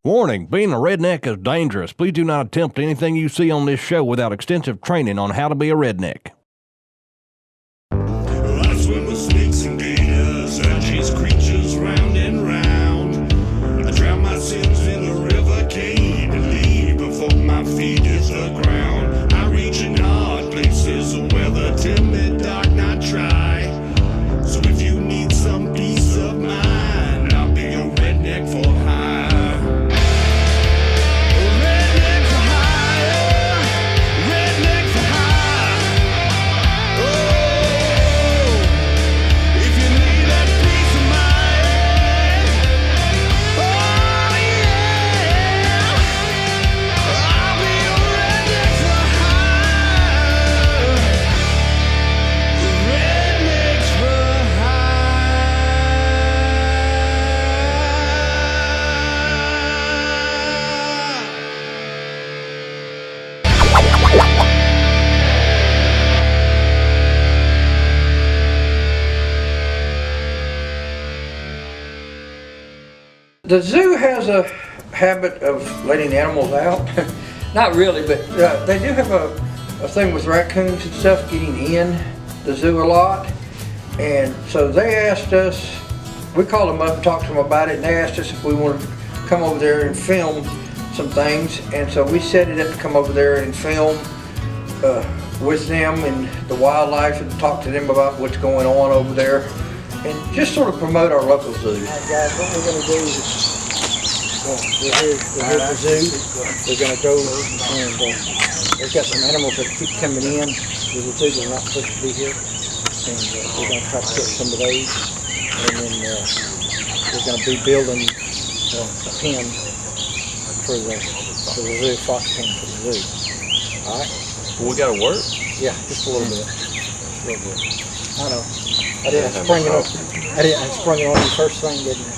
Warning, being a redneck is dangerous. Please do not attempt anything you see on this show without extensive training on how to be a redneck. I swim with snakes and gators, I chase creatures round and round. I drown my sins in the river, can't leave before my feet hit the ground. I reach in hard places where the timid dark not try. So if you need some peace of mind, I'll be a redneck for hire. Redneck for hire, redneck for hire. Oh, if you need that peace of mind, oh yeah, I'll be a redneck for hire. Rednecks for The zoo has a habit of letting animals out. Not really, but they do have a thing with raccoons and stuff getting in the zoo a lot. And so they asked us, we called them up and talked to them about it, and they asked us if we wanted to come over there and film some things. And so we set it up to come over there and film with them and the wildlife and talk to them about what's going on over there. And just sort of promote our local zoo. Alright guys, what we're going to do is, we're here at the zoo. We're going to go and they've got some animals that keep coming in to the zoo. They're not supposed to be here. And we're going to try to catch some of those. And then we're going to be building a pen for the zoo, fox pen for the zoo. Alright? Well, we got to work? Yeah, just a little bit. Just a little bit. I know. I didn't spring it on you first thing, didn't I?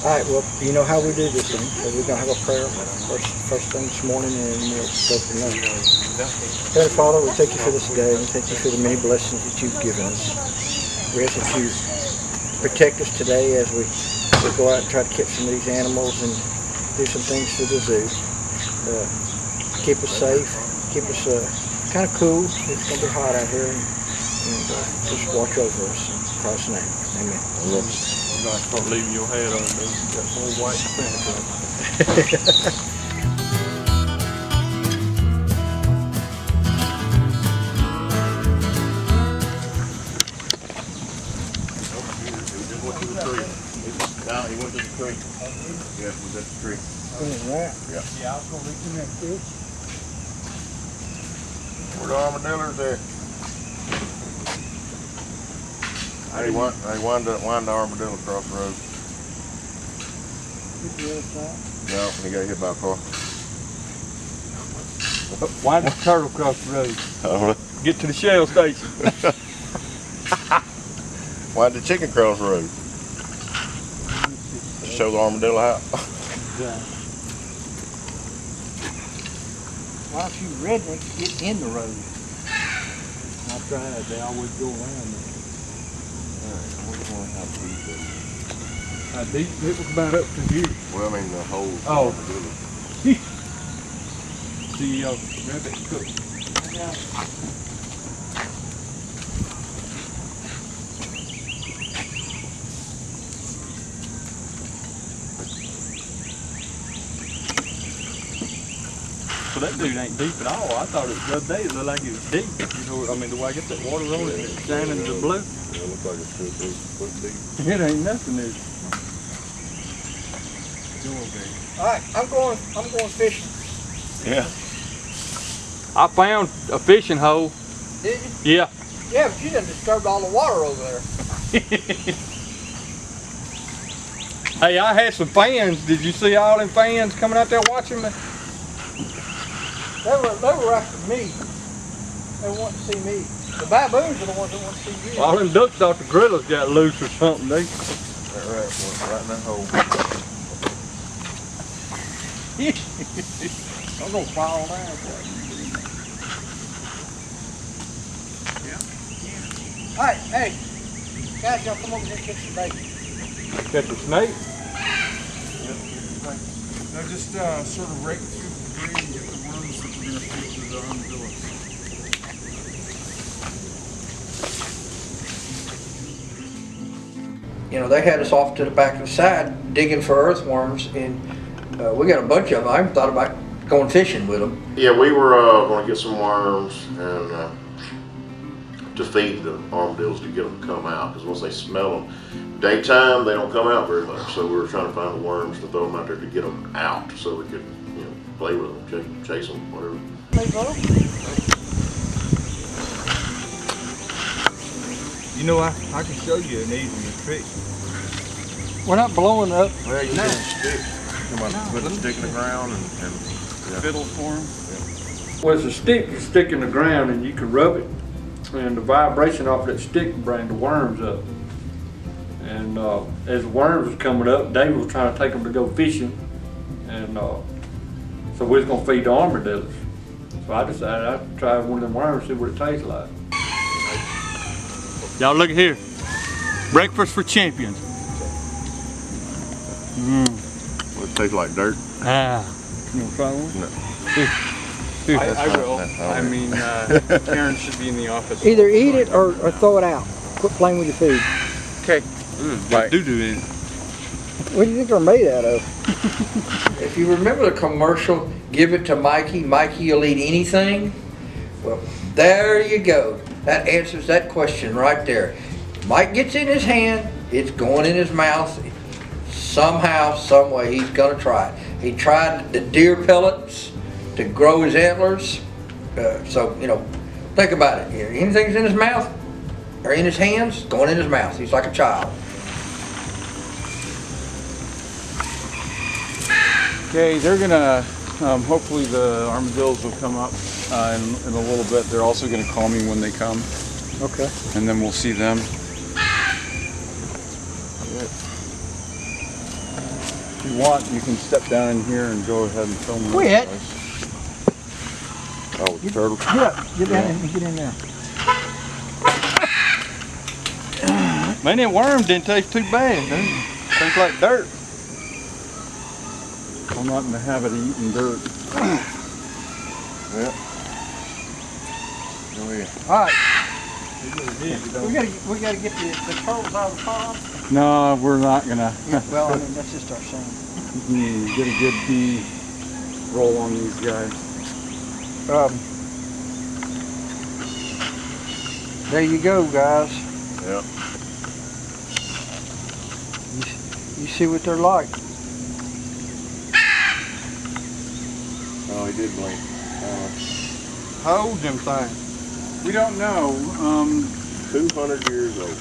Alright, well, you know how we do this thing. So we're going to have a prayer first thing this morning, and we'll go from there. Heavenly Father, we thank you for this day, and thank you for the many blessings that you've given us. We ask that you protect us today as we go out and try to catch some of these animals and do some things for the zoo. Keep us safe, keep us kind of cool. It's going to be hot out here. And just watch over us in Christ's name. Amen. You're going to start leaving your head on me. You got some old white fence. He went to the tree. Yeah, was at the tree. Yeah, I was going to reach in that fish. Where the armadillos there? Hey, wind the armadillo across the road. Hit the other side? No, he got hit by a car. Wind the turtle across the road. Get to the shell station. Wind the chicken across the road. To show the armadillo how. Why don't you rednecks get in the road? I tried, they always go around me. How deep? It was about up to here. Well, I mean the whole armadillo. See, rabbit cook. So that dude ain't deep at all. I thought it was the other day. It looked like it was deep. You know, I mean, the way I get that water on it and it's shining the blue. Yeah, it looks like it's 2 foot deep. It ain't nothing there. Alright, I'm going fishing. Yeah. I found a fishing hole. Did you? Yeah. Yeah, but you done disturbed all the water over there. Hey, I had some fans. Did you see all them fans coming out there watching me? They were after me. They want to see me. The baboons are the ones that want to see you. All them ducks thought the gorillas got loose or something. They. That rat went right in that hole. I'm gonna fall down. Yeah. Alright, hey. Guys, y'all come over here and catch some bait. Catch a snake? Yeah. No, just sort of rake through the debris and get the worms that we're going to feed to the armadillos. You know, they had us off to the back of the side digging for earthworms, and we got a bunch of them. I even thought about going fishing with them. Yeah, we were going to get some worms and to feed the armadillos to get them to come out, because once they smell them, daytime they don't come out very much. So we were trying to find the worms to throw them out there to get them out, so we could, you know, play with them, chase them, whatever. You know, I can show you an easy trick. We're not blowing up. Well, you can stick. Come on, put a stick in the ground and Fiddle for them. Well, it's a stick you stick in the ground and you can rub it, and the vibration off that stick will bring the worms up. And as the worms was coming up, Dave was trying to take them to go fishing, and so we was gonna feed the armadillos. So I decided I'd try one of them worms, see what it tastes like. Y'all look here. Breakfast for champions. Well, it tastes like dirt. You want to try one? No. I will. I mean, Karen should be in the office. Either eat it or throw it out. Quit playing with your food. Okay. Right. Do it. What do you think they're made out of? If you remember the commercial, give it to Mikey, Mikey will eat anything. Well, there you go. That answers that question right there. Mike gets in his hand, it's going in his mouth. Somehow, some way, he's gonna try it. He tried the deer pellets to grow his antlers. So, you know, think about it. Anything's in his mouth or in his hands, going in his mouth. He's like a child. Okay, they're gonna, hopefully the armadillos will come up in a little bit. They're also gonna call me when they come. Okay. And then we'll see them. If you want, you can step down in here and go ahead and film them. Quit. Oh, with the turtle? Yeah, get down and get in there. Man, that worm didn't taste too bad. Tastes like dirt. I'm not in the habit of eating dirt. Yeah. Oh, yeah. All right. We gotta get the turtles out of the pond. No, we're not gonna. Well, I mean, that's just our saying. Get a good B roll on these guys. There you go, guys. Yep. You see what they're like. Oh, he did blink. How old them things? We don't know. 200 years old.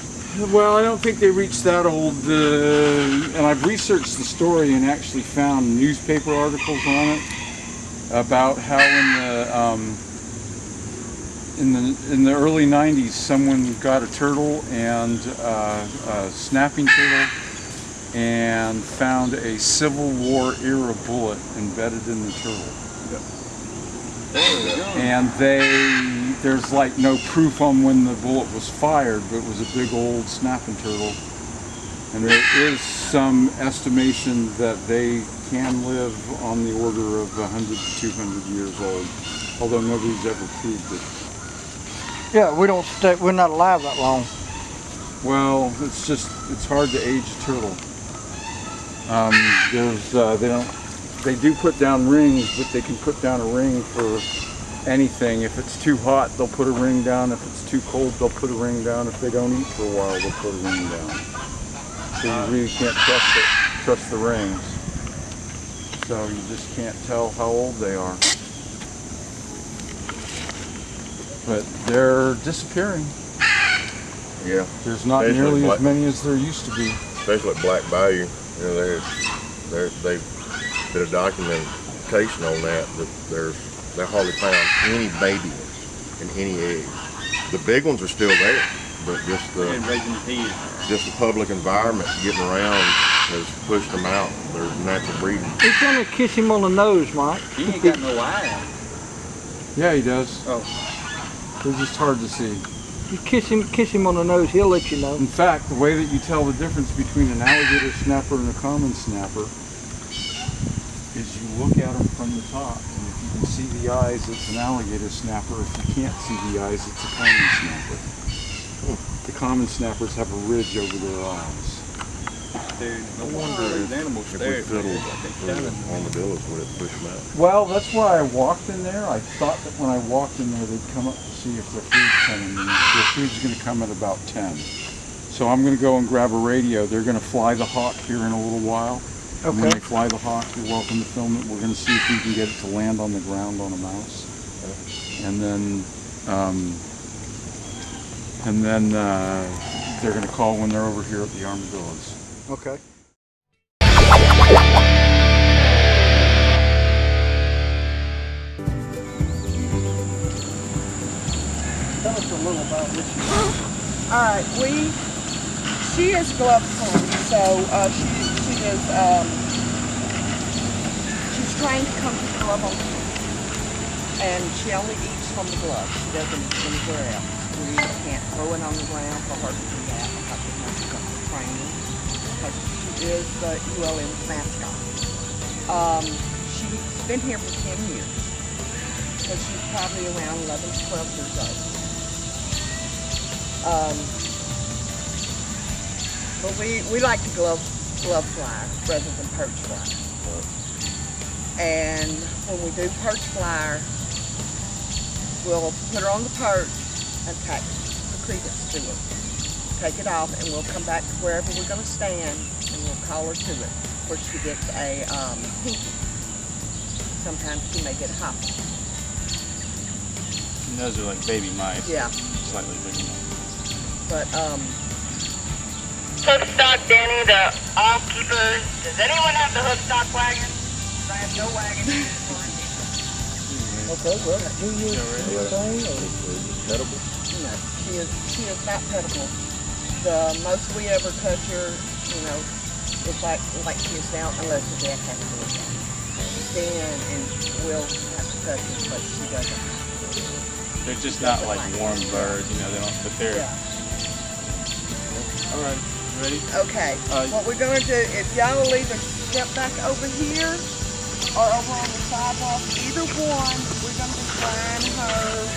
Well, I don't think they reached that old. And I've researched the story and actually found newspaper articles on it about how in the early 90s someone got a turtle and a snapping turtle and found a Civil War era bullet embedded in the turtle. And there's like no proof on when the bullet was fired, but it was a big old snapping turtle. And there is some estimation that they can live on the order of 100 to 200 years old, although nobody's ever proved it. Yeah, we're not alive that long. Well, it's hard to age a turtle. They do put down rings, but they can put down a ring for anything. If it's too hot, they'll put a ring down. If it's too cold, they'll put a ring down. If they don't eat for a while, they'll put a ring down. So you really can't trust the rings. So you just can't tell how old they are. But they're disappearing. Yeah. There's not Especially nearly as many as there used to be. Especially at Black Bayou. You know, they did a documentation on that they hardly found any baby in any egg. The big ones are still there, but just the public environment getting around has pushed them out. Their natural breeding. He's gonna kiss him on the nose, Mike. He ain't got no eye. Yeah, he does. Oh. They're just hard to see. You kiss him on the nose, he'll let you know. In fact, the way that you tell the difference between an alligator snapper and a common snapper is you look at them from the top, and if you can see the eyes, it's an alligator snapper. If you can't see the eyes, it's a common snapper. The common snappers have a ridge over their eyes. Dude, I wonder those animals if there. we fiddled on the billows, would it push them out? Well, that's why I walked in there. I thought that when I walked in there, they'd come up to see if their food's coming. And their food's going to come at about 10. So I'm going to go and grab a radio. They're going to fly the hawk here in a little while. And when they fly the hawk, you're welcome to film it. We're going to see if we can get it to land on the ground on a mouse. And then they're going to call when they're over here at the armadillos. Okay. Tell us a little about what you do. All right, she is glove trained, so she's trained to come to the glove on time. And she only eats from the glove. She doesn't eat anywhere else. We can't throw it on the ground for her to do that because it has to come to training. Because she is the ULM's mascot. She's been here for 10 years. So she's probably around 11 to 12 years old. But we like to glove fly rather than perch fly. And when we do perch fly, we'll put her on the perch and attach the credence to her. Take it off and we'll come back to wherever we're going to stand and we'll call her to it where she gets a pinky. Sometimes she may get a hop. And those are like baby mice. Yeah. Slightly bigger. But Hook stock Danny, the all keeper. Does anyone have the hook stock wagon? I have no wagon. Okay, well, do you train or? Edible? no, she is not petable. The most we ever touch her, it's like she is down unless the dad has to do it. Then and we'll have to touch her, but she doesn't. They're just not like warm birds, they don't, but they're, Yeah. all right, ready? Okay, what we're gonna do is y'all will either step back over here or over on the sidewalk. Either one, we're gonna be flying her.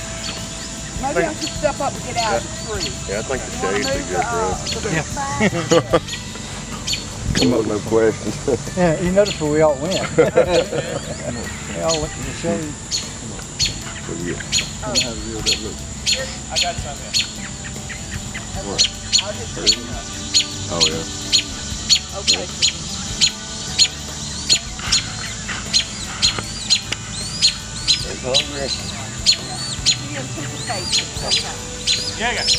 Maybe I should step up and get out of the tree. Yeah, I think the You wanna shade's be good for us. move the back? Come up, no questions. Yeah, you notice where we all went. We all went to the shade. So you Oh. have a real good look. I got some here. What? I'll just pick them up. Oh yeah. Okay. It's hungry. She anticipates it sometimes. Yeah, I got it.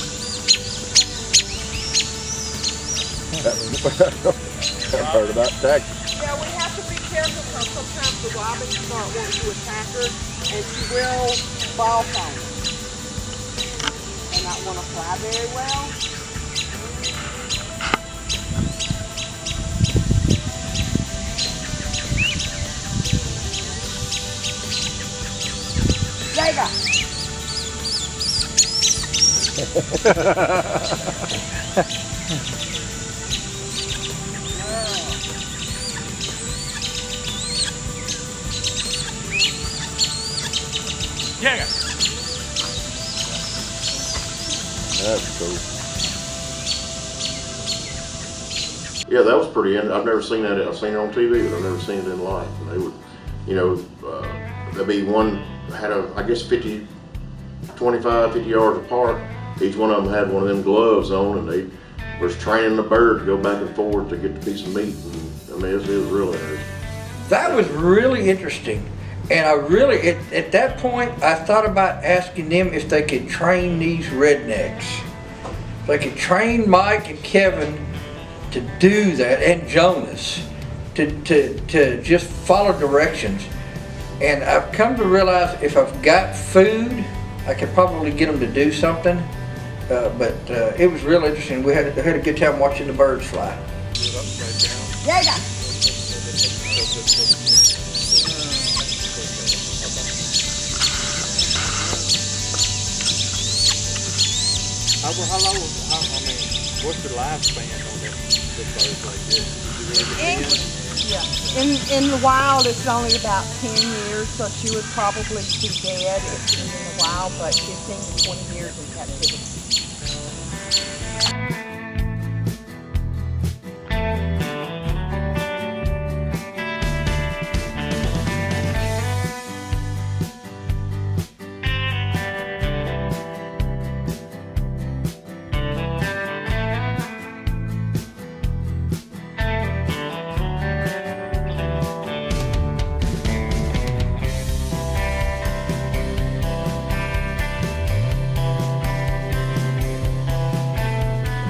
I've heard about tactics. Yeah, we have to be careful because sometimes the robins start wanting to attack her and she will ball phone and not want to fly very well. There you go. Yeah, I got it. That's cool. Yeah, that was pretty. I've never seen that. I've seen it on TV, but I've never seen it in life. And they would, there'd be one had I guess 25, 50 yards apart. Each one of them had one of them gloves on, and they was training the bird to go back and forth to get the piece of meat. And I mean, it was really interesting. That was really interesting. And I really, at that point, I thought about asking them if they could train these rednecks. If they could train Mike and Kevin to do that, and Jonas, to just follow directions. And I've come to realize if I've got food, I could probably get them to do something. But it was real interesting. We had a good time watching the birds fly. There you go. How long, what's the lifespan on this bird like this? Yeah. In the wild, it's only about 10 years, so she would probably be dead if she was in the wild, but 15 to 20 years in captivity.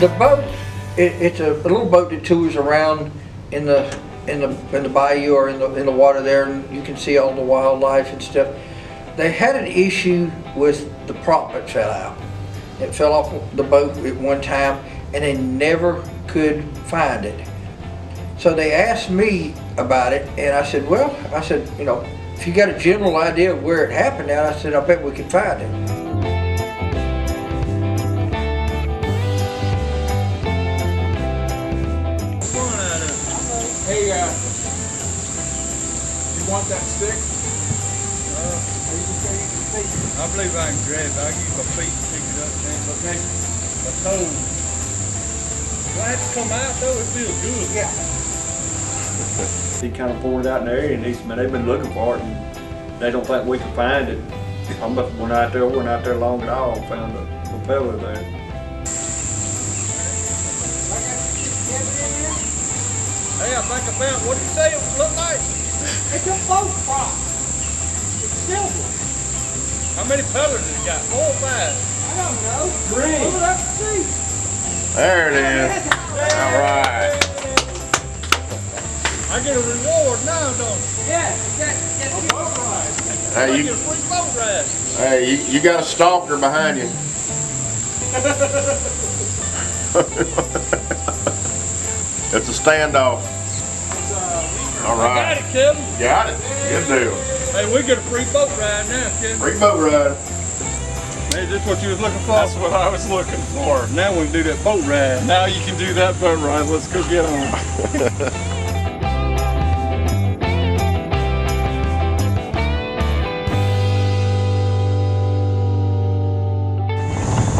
The boat, it's a little boat that tours around in the bayou or in the water there, and you can see all the wildlife and stuff. They had an issue with the prop that fell out. It fell off the boat at one time, and they never could find it. So they asked me about it, and I said, well, you know, if you got a general idea of where it happened at, I said, I bet we could find it. Hey, you want that stick? I believe I can grab it. I'll use my feet to pick it up, man. Okay. My toes. Do I have to come out though? It feels good. Yeah. He kind of poured it out in the area and he said, man, they've been looking for it and they don't think we can find it. I must have went out there, weren't out there long at all, and found the propeller there. Hey, I think I found, what did you say it looked like? It's a boat prop. It's silver. How many pellets has it got? 4 or 5? I don't know. Green. We'll have to see. There it is. All right. I get a reward now, don't I? Yeah, get a boat ride. I Hey, get a free boat ride. hey, you got a stalker behind you. It's a standoff. All I got right. it, Kevin. Got it. Good deal. Hey, we get a free boat ride now, Kevin. Free boat ride. Hey, this what you was looking for? That's what I was looking for. Now we can do that boat ride. Now you can do that boat ride. Let's go get on.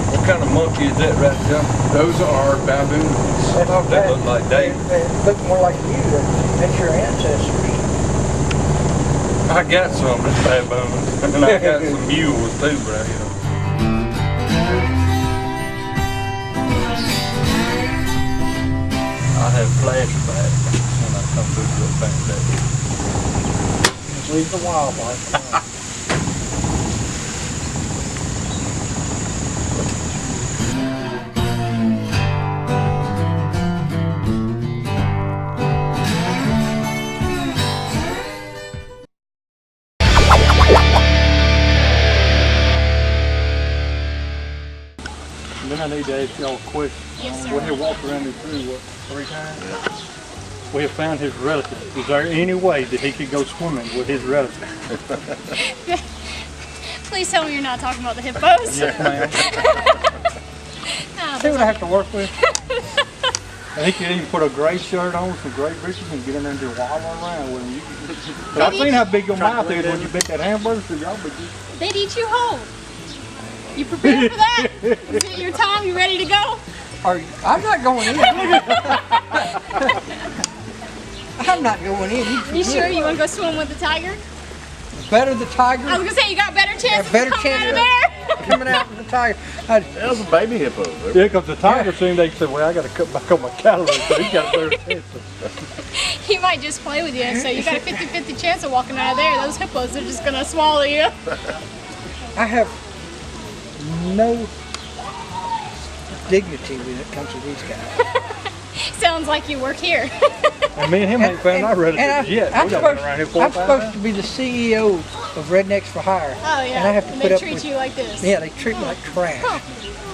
What kind of monkey is that right there? Those are baboons. That look like Dave. They look more like you. That's your ancestors. I got some of this baboons. And I got some mules too, but you know. I have flashbacks when I come through the back there. Leave the wildlife. Then I need to ask y'all a question. Yes, sir. We have walked around this room, what, 3 times? We have found his relative. Is there any way that he could go swimming with his relative? Please tell me you're not talking about the hippos. Yes, ma'am. Oh, See what I have to work with? And he could even put a gray shirt on, some gray breeches, and get in there and just waddle around with him. But I've seen how big your mouth is when you bit that hamburger, so y'all be just... they'd eat you whole. You prepared for that? Is it your time? You ready to go? I'm not going in. I'm not going in. You sure you want to go swim with the tiger? Better the tiger. I was gonna say you got a better chance better of coming chance out of there. coming out with the tiger. That was a baby hippo. Yeah, because the tiger soon they said, well, I got to cut back on my calories, so he got a better chance. He might just play with you, and so you got a 50-50 chance of walking out of there. Those hippos are just gonna swallow you. I have no dignity when it comes to these guys. Sounds like you work here. And me and him ain't found our relatives yet. I'm We done been around here 4 or I'm 5 supposed times. to be the CEO of Rednecks for Hire. Oh yeah. And I have to and put they up treat with, you like this. Yeah, they treat me like trash.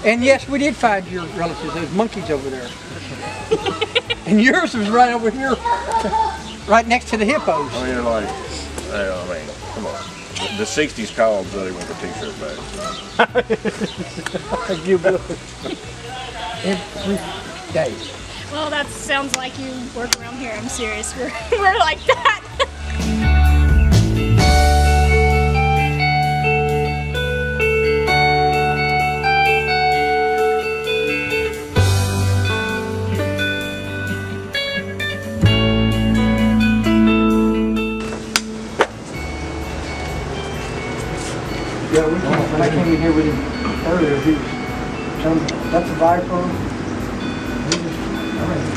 And yes, we did find your relatives, those monkeys over there. And yours was right over here, right next to the hippos. I mean, like, I mean, come on. The 60s called Buddy with a t-shirt back. You would. Every day. Well, that sounds like you work around here. I'm serious. We're like that. Yeah, when I came in here with him earlier, he was telling me, that's a viper. He just,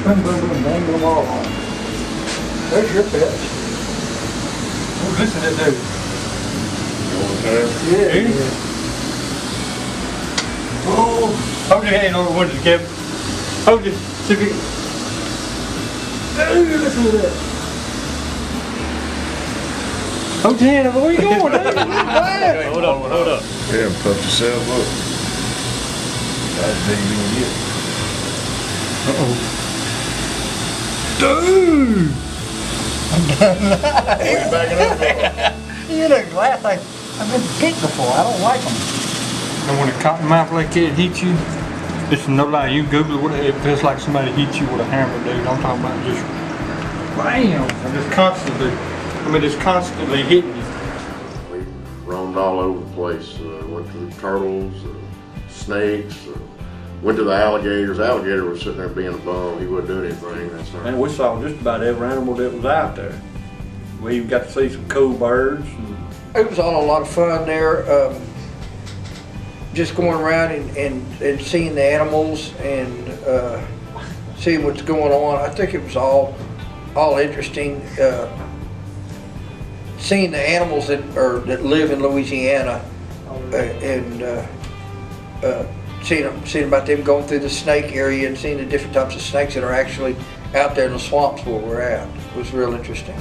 boom, boom, boom, dangle them all on. There's your pet. Oh, listen to that dude. Yeah. Oh, hold your hand over window, Kevin. Hold it. See if you Dude, listen to that. hold your hand over. Where you going, dude? Hold up. Yeah, puff yourself up. That's big you can get. Dude! You backing up? You look last I've been hit before. I don't like them. And when a cottonmouth like that hits you, it's no lie. You Google what it feels like somebody hit you with a hammer, dude. I'm talking about just bam, and just constantly. I mean, just constantly hitting you. We roamed all over the place. Went to the turtles, snakes, went to the alligators. Alligator was sitting there being a bum. He wouldn't do anything. That's And we saw just about every animal that was out there. We even got to see some cool birds. It was all a lot of fun there. Just going around and seeing the animals and seeing what's going on. I think it was all interesting. Seeing the animals that live in Louisiana and seeing about them going through the snake area and seeing the different types of snakes that are actually out there in the swamps where we're at. It was real interesting.